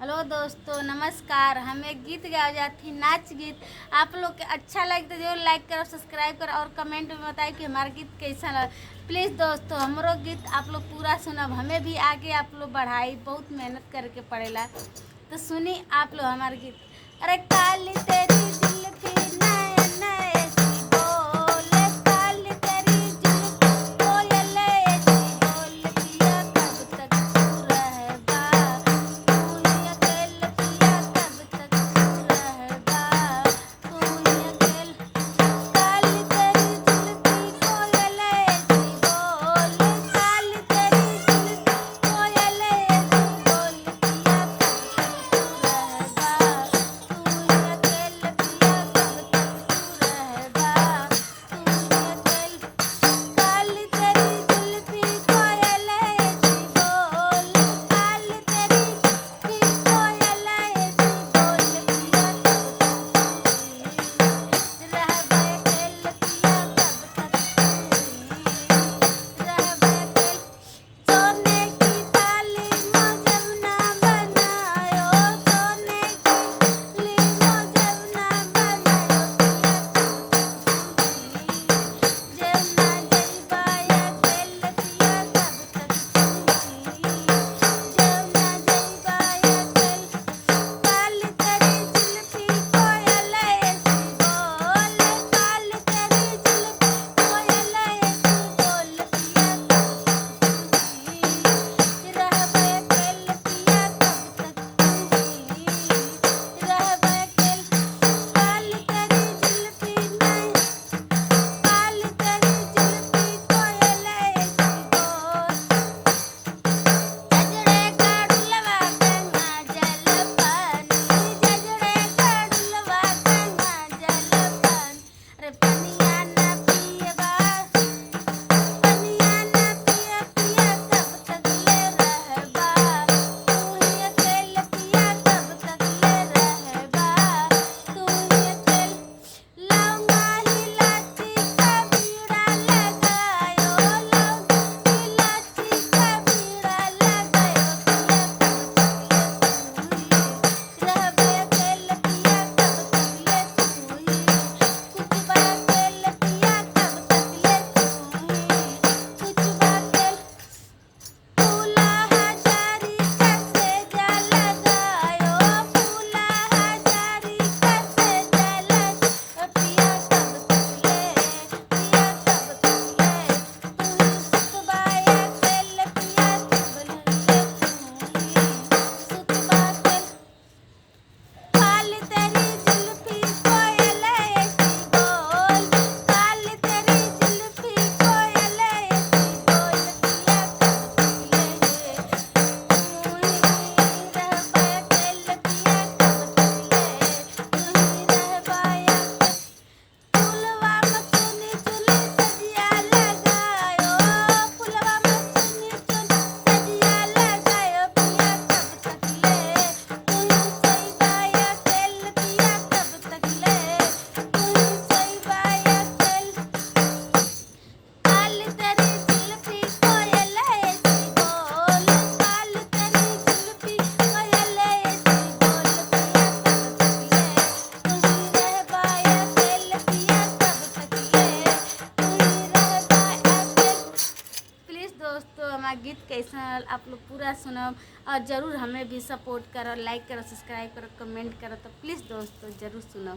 Hello दोस्तों, नमस्कार। हम एक गीत गाओ जाती नाच गीत। आप लोग के अच्छा लगे तो जरूर लाइक करो, सब्सक्राइब करो और कमेंट में बताएं कि हमारा गीत कैसा लगा। प्लीज़ दोस्तों, हमारो गीत आप लोग पूरा सुनब, हमें भी आगे आप लोग बढ़ाई, बहुत मेहनत करके पड़ेला। तो सुनी आप लोग हमारा गीत। अरे काली तेरी जुल्फी नए नए सी बोले, काली तेरी जुल्फी कोयल ऐसी बोल, पिया कब तक तू रहबा, तू ही अकेला पिया कब तक तू रहबा, तू ही अकेला। काली तेरी जुल्फी कोयल ऐसी बोल, काली तेरी जुल्फी कोयल ऐसी बोल, पिया कब तक तू रहबा, तू ही अकेला पिया कब तक तू रहबा, तू ही अकेला। काली तेरी जुल्फी कोयल ऐसी बोल, काली तेरी जुल्फी कोयल ऐसी बोल, पिया कब तक तू ही रहबा अकेला, पिया कब तक तू ही रहबा अकेला। सोने की थाली में जमुना बनायो, सोने की थाली में जमुना बनायो, पिया कब तक तू ही जमुना जइबा अकेला, पिया कब तक तू ही जमुना जइबा अकेला। काली तेरी जुल्फी कोयल ऐसी बोल, काली तेरी जुल्फी कोयल ऐसी बोल, पिया कब तक तू ही रहबा अकेला, पिया कब तक तू ही रहबा अकेला। काली तेरी जुल्फी नहीं, काली तेरी जुल्फी कोयल ऐसी बोल, जजड़े गाड़ुलवा गंगा जल पानी, जजड़े गाड़ुलवा गंगा जल पानी। अरे पनिया ना पियबा, पनिया ना पिया पिया कब तक ले रहबा, तू ही अकेला पिया कब तक ले रहबा, तू ही अकेला। लौंगा इलायची का बीड़ा लगायो, लौंगा इलायची का बीड़ा लगायो, पिया कब तक ले तू ही रहबा अकेला, पिया कब तक ले तू ही कुछ बा अकेला, पिया कब तक ले तू ही कुछ बा अकेला। फूला हजारी कैसे जा लगायो, फूला हजारी कैसे जा लगायो, पिया कब तक ले, पिया कब तक ले तू ही सुतबा अकेला, पिया कब ले तू ही सुतबा अकेला। काली तेरी जुल्फी कोयल ऐसी बोल, काली तेरी जुल्फी कोयल ऐसी बोल, पिया कब तक ले तू ही रहबा अकेला, पिया कब तक ले तू ही रहबा अकेला। फुलवा में चुनी चुनी सजिया लगायो, फुलवा में चुनी चुनी सजिया लगायो, पिया कब तक ले तू ही सइबा अकेला, पिया कब तक ले तू ही सइबा अकेला। काली तेरी जुल्फी कोयल ऐसी बोल, काली तेरी जुल्फी कोयल ऐसी बोल, पिया कब तक ले तू ही रहबा अकेला, पिया कब तक ले तू ही रहबा अकेला। प्लीज़ दोस्तों, हमारा गीत कैसा आप लोग पूरा सुनो और ज़रूर हमें भी सपोर्ट करो, लाइक करो, सब्सक्राइब करो, कमेंट करो। तो प्लीज़ दोस्तों ज़रूर सुनो।